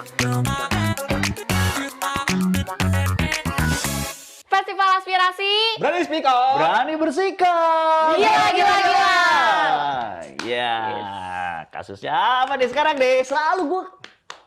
Festival Aspirasi. Berani speak up. Berani bersikap. Gila, gila, gila. Ya, kasusnya apa nih sekarang deh? Selalu gue,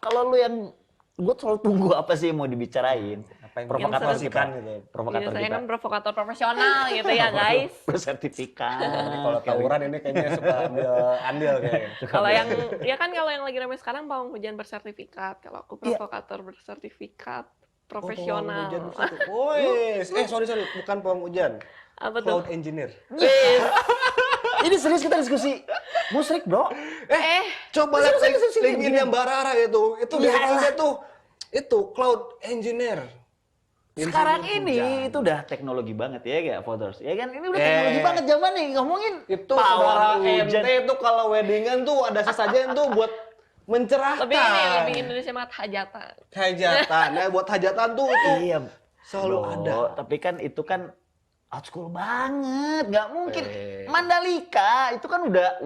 kalau lu yang gue selalu tunggu apa sih yang mau dibicarain. Apa yang Provokator seru kita, gitu. provokator Saya kita. kan provokator profesional gitu ya guys. Bersertifikat. Kalau tawuran ini kayaknya suka andil kayaknya. Kalau yang kalau yang lagi ramai sekarang pawang hujan bersertifikat. Kalau aku provokator bersertifikat profesional. Woi, sorry, bukan pawang hujan. Apa Cloud tuh? engineer. Ini serius kita diskusi musrik, bro. Coba lihat sini, LinkedIn-nya Mbak Rara itu dia tuh itu cloud engineer. Sekarang ini Hujan. itu udah teknologi banget ya kayak voters. Ya kan ini udah teknologi banget zaman nih ngomongin Itu pawang saudara hujan. ente itu kalau weddingan tuh ada sesajen tuh buat mencerahkan. Lebih Indonesia banget hajatan. Hajatan, buat hajatan tuh itu Iya, selalu bro, ada. tapi kan itu kan old school banget, nggak mungkin. Eh. Mandalika itu kan udah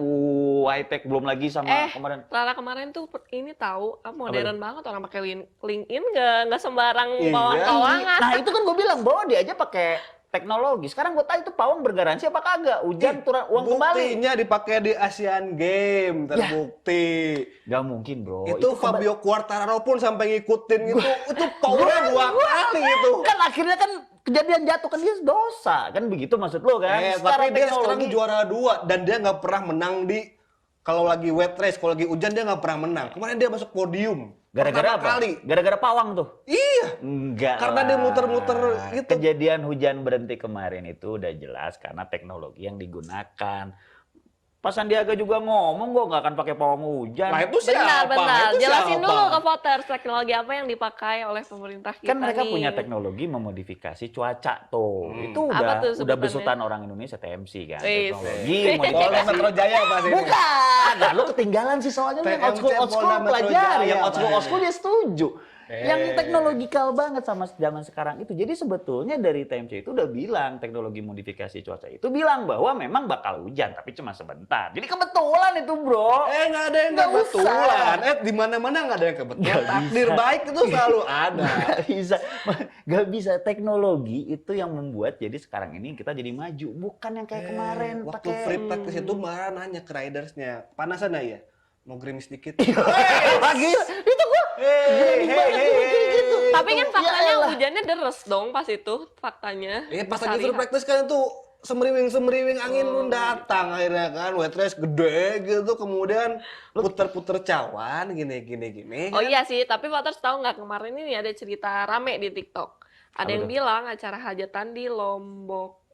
high tech, belum lagi sama kemarin. Rara kemarin tuh ini tahu modern banget orang pakai LinkedIn nggak sembarang Iya. pawang-pawangan. Nah itu kan gue bilang bahwa dia aja pakai teknologi. Sekarang gue tanya itu pawang bergaransi apa kagak? Hujan turun uang kembali. Buktinya dipakai di Asian Game, terbukti. Gak mungkin bro. Itu Fabio Quartararo pun sampai ngikutin itu powernya 2 kali itu. Kan akhirnya kan kejadian jatuh kan dia dosa kan begitu maksud lo kan? Tapi dia sekarang juara 2 dan dia nggak pernah menang di kalau lagi wet race, kalau lagi hujan dia nggak pernah menang. Kemarin dia masuk podium. Gara-gara Pertama apa? kali. Gara-gara pawang tuh? Iya. Enggak. Karena dia muter-muter gitu. Kejadian hujan berhenti kemarin itu udah jelas karena teknologi yang digunakan. Pak Sandiaga juga ngomong gue nggak akan pakai pawang hujan. Nah itu siapa? Benar. Itu Jelasin siapa? dulu ke voters teknologi apa yang dipakai oleh pemerintah kita Kan mereka nih. punya teknologi memodifikasi cuaca tuh. Itu Apa tuh udah sebutannya? besutan orang Indonesia TMC kan. Wih. Teknologi Polda modifikasi. Metro Jaya pasti. Bukan. Nah, lu ketinggalan sih soalnya lu yang old school Polda Metro pelajari, Jaya, yang old school dia setuju. Yang teknologikal banget sama zaman sekarang itu. Jadi sebetulnya dari TMC itu udah bilang teknologi modifikasi cuaca itu bilang bahwa memang bakal hujan tapi cuma sebentar. Jadi kebetulan itu, bro. Nggak ada yang Nggak kebetulan. usah. Di mana-mana nggak ada yang kebetulan. Nggak Takdir bisa. baik itu selalu ada. Gak bisa. Teknologi itu yang membuat jadi sekarang ini kita jadi maju. Bukan yang kayak kemarin Waktu pakai free practice itu Mara nanya ke ridersnya, panasan nggak ya? Mau gerimis dikit. lagi itu gua gitu. Tapi kan faktanya Yaelah. hujannya deres dong pas itu faktanya. Pas lagi free practice kan itu semeriwing angin pun datang akhirnya kan, wet race gede gitu, kemudian puter-puter cawan gini. Oh iya sih, tapi voters tahu nggak kemarin ini ada cerita rame di TikTok. Ada yang bilang acara hajatan di Lombok.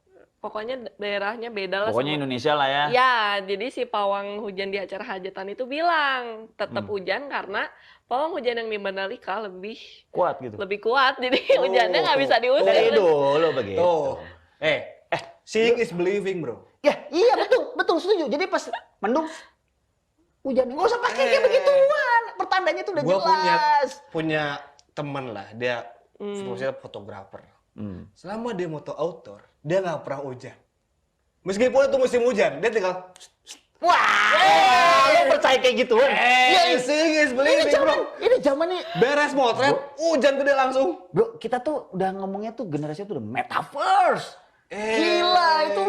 Pokoknya daerahnya beda lah. Pokoknya Indonesia lah ya. Ya, jadi si pawang hujan di acara hajatan itu bilang tetap hujan karena pawang hujan yang di Mandalika lebih Kuat gitu. kuat. Jadi hujannya nggak bisa diusir. Dari dulu begitu. Tuh. Seeing is believing, bro. Ya, iya betul setuju. Jadi pas mendung hujan nggak usah pakai kayak begituan. Pertandanya tuh udah Gua jelas. punya teman lah, dia profesional fotografer. Selama dia moto outdoor, dia nggak pernah hujan. Meskipun itu musim hujan, dia tinggal Wah, lo percaya kayak gituan? seeing is believing, bro. Ini zaman nih. Beres motret, hujan gede langsung. Bro, kita tuh udah ngomongnya tuh generasi tuh udah metaverse. Gila, itu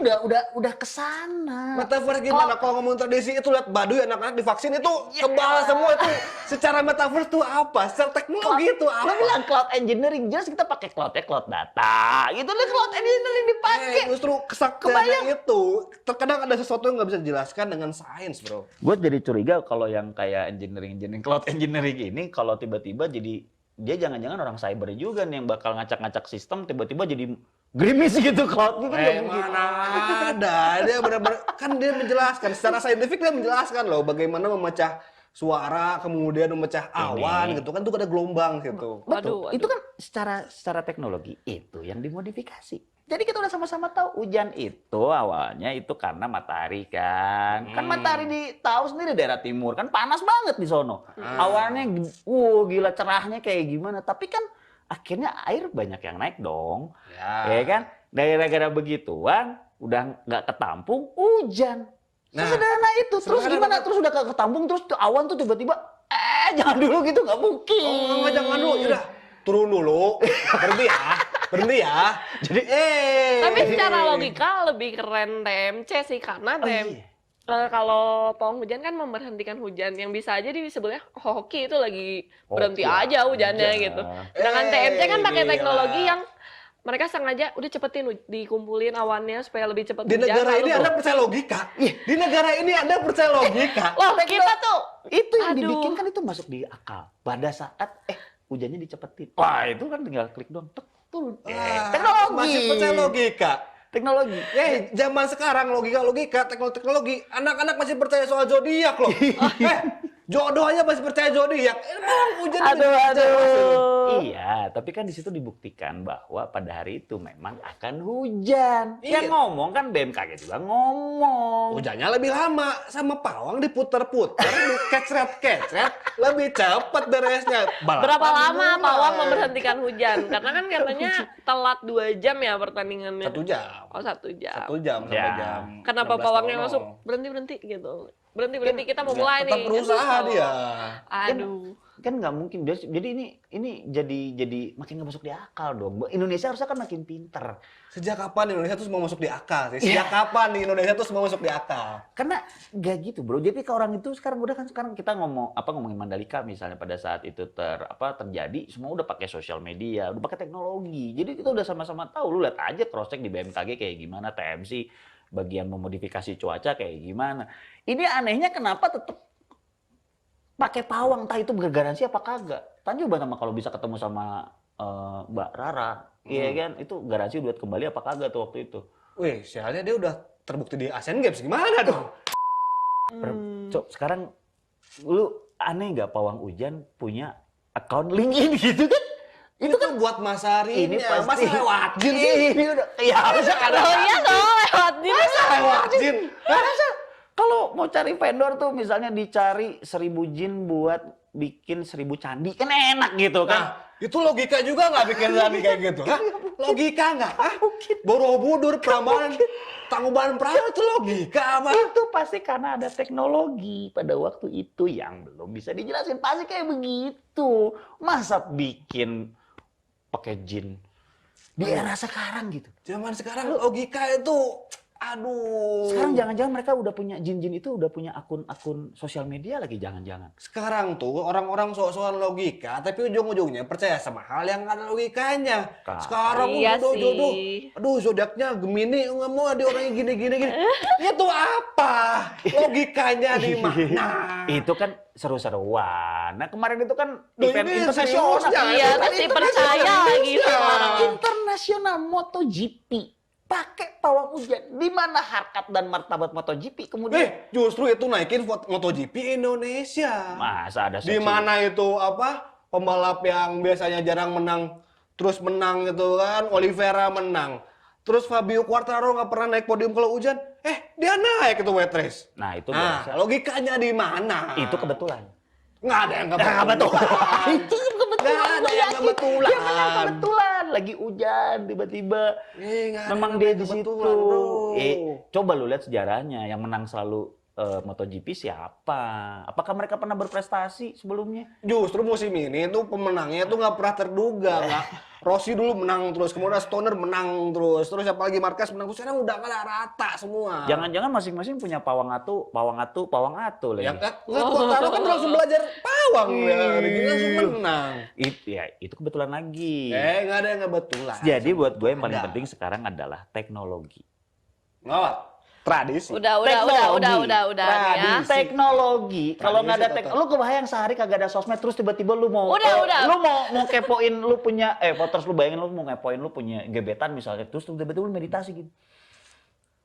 udah kesana. Metaverse gimana? Kalau ngomong tradisi itu lihat Baduy anak-anak divaksin itu kebal semua itu. Secara metaverse tuh apa? Secara teknologi itu Lo apa? bilang cloud engineering, jelas kita pakai cloud data. Gitu deh cloud engineering dipakai. Justru kesaktiannya itu terkadang ada sesuatu yang nggak bisa dijelaskan dengan sains, bro. Gue jadi curiga kalau yang kayak engineering cloud engineering ini kalau tiba-tiba jadi dia jangan-jangan orang cyber juga nih yang bakal ngacak-ngacak sistem tiba-tiba jadi gerimis gitu cloud gitu kan mungkin. Mana ada, dia benar-benar kan dia menjelaskan secara saintifik, dia menjelaskan loh bagaimana memecah suara kemudian memecah awan gitu kan, tuh ada gelombang gitu. Betul. Waduh. Itu kan secara teknologi itu yang dimodifikasi. Jadi kita udah sama-sama tahu hujan itu awalnya itu karena matahari kan. Kan matahari tahu sendiri daerah timur kan panas banget di sono. Awalnya gila cerahnya kayak gimana. Tapi kan akhirnya air banyak yang naik dong. Ya kan? Gara-gara begituan udah nggak ketampung hujan. Nah, Sesederhana itu. Terus sebenarnya gimana? Terus udah ketampung terus tuh awan tuh tiba-tiba jangan dulu gitu, nggak mungkin. Oh, enggak, jangan dulu. Yaudah, turun dulu. Berhenti ya. Berhenti ya. Jadi, Tapi secara logika lebih keren TMC sih, karena iya. kalau pawang hujan kan memberhentikan hujan, yang bisa aja disebutnya hoki itu lagi berhenti Hoki aja hujannya aja. gitu. Sedangkan TMC kan pakai gila. teknologi yang mereka sengaja udah cepetin dikumpulin awannya supaya lebih cepet di hujan. negara lalu ini Anda percaya logika? Di negara ini Anda percaya logika? Loh, kita tuh Itu yang Aduh. dibikin kan itu masuk di akal. Pada saat hujannya dicepetin. Wah, itu kan tinggal klik doang. Tek, tuh. Teknologi. Masih percaya logika? Teknologi. Zaman sekarang logika, teknologi. Anak-anak masih percaya soal zodiak loh. Jodoh aja masih percaya zodiak. Emang hujan Aduh. Iya, tapi kan di situ dibuktikan bahwa pada hari itu memang akan hujan. Iya. Yang ngomong kan BMKG juga ngomong. Hujannya lebih lama, sama pawang diputer-puter, kecret-kecret, lebih cepat beresnya. berapa lama dimulai. pawang memberhentikan hujan? Karena kan katanya telat 2 jam ya pertandingannya. 1 jam. Oh, 1 jam. 1 jam sampai Ya. jam. Kenapa 16.00. pawangnya langsung berhenti gitu? Berhenti kita mau mulai Tetap nih. berusaha Kan dia. Aduh. Kan nggak mungkin. Jadi ini jadi makin nggak masuk di akal dong. Indonesia harusnya kan makin pinter. Sejak kapan Indonesia tuh semua masuk di akal sih? Sejak kapan di Indonesia tuh semua masuk di akal? Karena nggak gitu bro. Jadi ke orang itu sekarang kita ngomongin Mandalika misalnya pada saat itu terjadi, semua udah pakai sosial media, udah pakai teknologi. Jadi kita udah sama-sama tahu. Lu lihat aja cross check di BMKG kayak gimana, TMC bagian memodifikasi cuaca kayak gimana. Ini anehnya kenapa tetap pakai pawang, entah itu bergaransi apa kagak. Tanya coba sama kalau bisa ketemu sama Mbak Rara, iya kan? Itu garansi duit kembali apa kagak tuh waktu itu? Wih, sialnya dia udah terbukti di Asian Games, gimana dong? Cok, sekarang lu aneh nggak pawang hujan punya account LinkedIn gitu kan? Itu kan buat Mas Ari Ini pasti masa lewat jin sih? Ini udah, ya harusnya ada. Oh iya dong, lewat di Lewat jin? Masa kalau mau cari vendor tuh misalnya dicari 1000 jin buat bikin 1000 candi kan enak gitu kan? Nah, itu logika juga nggak bikin Rani kayak gitu? Hah? Logika nggak? Hah? Borobudur, Prambanan, Tangkuban Perahu itu logika apa? Itu pasti karena ada teknologi pada waktu itu yang belum bisa dijelasin. Pasti kayak begitu. Masa bikin pakai jin di era sekarang gitu? Zaman sekarang logika itu, aduh. Sekarang jangan-jangan mereka udah punya jin-jin itu udah punya akun sosial media lagi jangan-jangan. Sekarang tuh orang-orang soal logika, tapi ujung-ujungnya percaya sama hal yang nggak ada logikanya. Sekarang Iya jodoh, sih. aduh zodiaknya Gemini, nggak mau ada orangnya gini. Itu apa? Logikanya di mana? Itu kan seru-seruan. Nah kemarin itu kan Loh, event ini internasional. serius, jangan. Iya, Itu pasti internasional percaya lagi Indonesia. sama orang. Internasional MotoGP pakai pawang hujan. Di mana harkat dan martabat MotoGP kemudian? Justru itu naikin MotoGP Indonesia. Masa ada Di mana itu pembalap yang biasanya jarang menang terus menang gitu kan, Oliveira menang. Terus Fabio Quartararo nggak pernah naik podium kalau hujan, dia naik itu wet race. Nah itu Nah, biasa. logikanya di mana? Itu kebetulan. Nggak ada yang Nggak kebetulan. Itu kebetulan. Nggak ada gua yang yakin. kebetulan. Dia menang kebetulan. Lagi hujan tiba-tiba. Nggak ada Memang yang dia di situ. kebetulan, bro. Coba lu lihat sejarahnya. Yang menang selalu MotoGP siapa? Apakah mereka pernah berprestasi sebelumnya? Justru musim ini tuh pemenangnya tuh nggak pernah terduga. Nggak. Rossi dulu menang terus, kemudian Stoner menang terus siapa lagi Marquez menang terus, sekarang udah kalah rata semua. Jangan-jangan masing-masing punya pawang atu lagi. Ya kan, Quartararo kan langsung belajar pawang ya, dia langsung menang. Itu kebetulan lagi. Nggak ada yang kebetulan. Jadi buat gue yang paling Ada. penting sekarang adalah teknologi. Nggak, tradisi. Udah Teknologi. nih ya. Tradisi. Teknologi. Kalau nggak ada Tradisi teknologi, lu kebayang sehari kagak ada sosmed terus tiba-tiba lu mau Udah. lu mau kepoin lu punya terus lu bayangin lu mau ngepoin lu punya gebetan misalnya terus tiba-tiba lu meditasi gitu.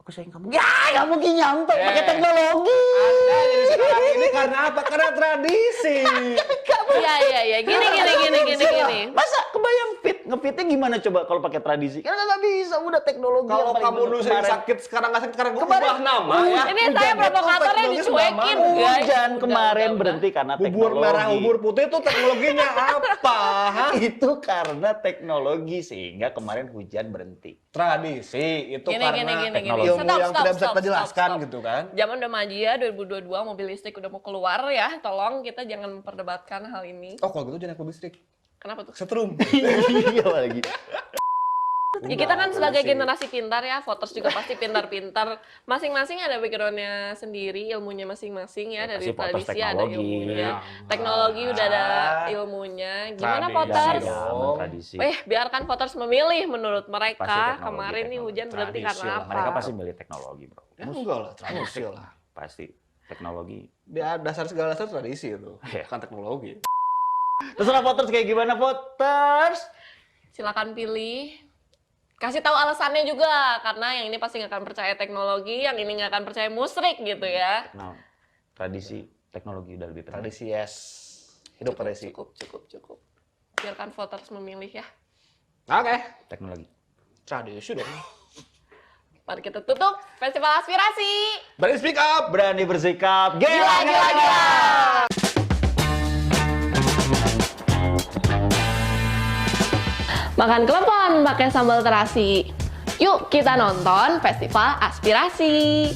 Aku sayang kamu. Ya, nggak mungkin nyampe pakai teknologi. Anda jadi sekarang ini karena apa? Karena tradisi. Iya. Gini. Masa kebayang ngefitnya gimana coba kalau pakai tradisi? Kan nggak bisa, udah teknologi Kalau yang paling kamu bener dulu sering kemarin. sakit, sekarang nggak sakit, sekarang gue Kemarin- ubah nama ya. Ini saya provokatornya teknologi dicuekin, sudah guys. Hujan Udah, kemarin udah. berhenti karena Bubur teknologi. merah, bubur putih itu teknologinya apa? Hah? Itu karena teknologi sehingga kemarin hujan berhenti. Tradisi itu Gini, karena gini. teknologi. ilmu Stop, yang stop, tidak bisa stop, kita jelaskan stop. gitu kan. Zaman udah maju ya, 2022 mobil listrik udah mau keluar ya. Tolong kita jangan memperdebatkan hal ini. Oh kalau gitu jangan naik mobil listrik. Kenapa tuh? Setrum. Iya lagi. Ya kita kan sebagai sih. generasi pintar ya, voters juga pasti pintar-pintar. Masing-masing ada backgroundnya sendiri, ilmunya masing-masing ya. Dari Pasti voters tradisi ada teknologi. ilmunya. Ya. Teknologi udah ada ilmunya. Gimana Tradisi voters? dong. Tradisi. Biarkan voters memilih menurut Pasti mereka. teknologi, Kemarin nih hujan berhenti Tradisi karena lah. apa? Mereka pasti milih teknologi, bro. Ya enggak lah, tradisi lah. Pasti teknologi. Dia dasar segala dasar tradisi itu, Iya. bukan teknologi. Terserah voters kayak gimana voters? Silakan pilih. Kasih tahu alasannya juga, karena yang ini pasti nggak akan percaya teknologi, yang ini nggak akan percaya musrik gitu ya. Nah, tradisi teknologi udah lebih penting. Tradisi yes. Hidup tradisi. Cukup. Biarkan voters memilih ya. Oke. Teknologi. Tradisi dong. Mari kita tutup Festival Aspirasi. Berani speak up. Berani bersikap. Gila. Makan klepon pakai sambal terasi. Yuk kita nonton Festival Aspirasi.